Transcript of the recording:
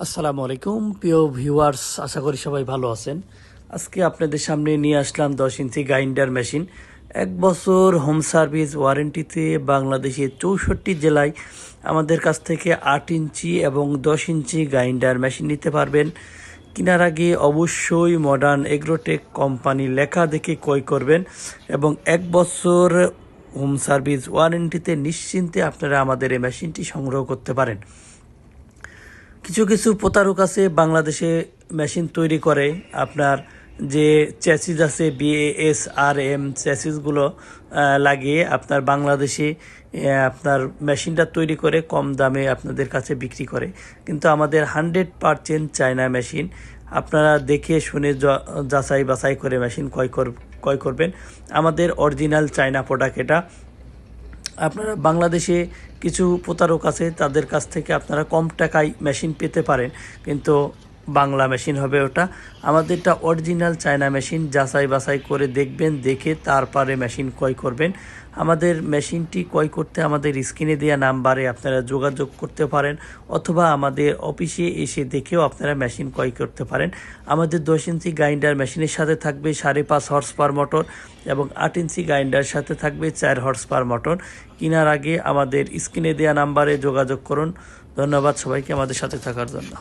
আসসালামু আলাইকুম প্রিয় ভিউয়ার্স, আশা করি সবাই ভালো আছেন। আজকে আপনাদের সামনে নিয়ে আসলাম 10 ইঞ্চি গ্রাইন্ডার মেশিন। 1 বছর হোম সার্ভিস ওয়ারেন্টিতে বাংলাদেশের 64 জেলায় আমাদের কাছ থেকে 8 ইঞ্চি এবং 10 ইঞ্চি গ্রাইন্ডার মেশিন নিতে পারবেন। কেনার আগে অবশ্যই মডার্ন এগ্রোটেক কোম্পানি লেখা দেখে ক্রয় করবেন এবং 1 বছর হোম সার্ভিস ওয়ারেন্টিতে নিশ্চিন্তে আপনারা আমাদের এই মেশিনটি সংগ্রহ করতে পারেন। কিছু কিছু প্রতারক আছে বাংলাদেশে মেশিন তৈরি করে, আপনার যে চ্যাসিস আছে BASRM চ্যাসিসগুলো লাগিয়ে আপনার বাংলাদেশে আপনার মেশিনটা তৈরি করে কম দামে আপনাদের কাছে বিক্রি করে। কিন্তু আমাদের 100% চায়না মেশিন। আপনারা দেখে শুনে যাচাই বাছাই করে মেশিন ক্রয় করবেন। আমাদের অরিজিনাল চায়না প্রোডাক্ট এটা। আপনারা বাংলাদেশে কিছু প্রতারক আছে, তাদের কাছ থেকে আপনারা কম টাকায় মেশিন পেতে পারেন, কিন্তু বাংলা মেশিন হবে ওটা। আমাদেরটা অরিজিনাল চায়না মেশিন। যাচাই বাছাই করে দেখবেন, দেখে তারপরে মেশিন ক্রয় করবেন। আমাদের মেশিনটি ক্রয় করতে আমাদের স্ক্রিনে দেওয়া নাম্বারে আপনারা যোগাযোগ করতে পারেন, অথবা আমাদের অফিসে এসে দেখেও আপনারা মেশিন ক্রয় করতে পারেন। আমাদের 10 ইঞ্চি গ্রাইন্ডার মেশিনের সাথে থাকবে 5.5 হর্স পাওয়ার মোটর এবং 8 ইঞ্চি গ্রাইন্ডার সাথে থাকবে 4 হর্স পাওয়ার মোটর। কেনার আগে আমাদের স্ক্রিনে দেওয়া নাম্বারে যোগাযোগ করুন। ধন্যবাদ সবাইকে আমাদের সাথে থাকার জন্য।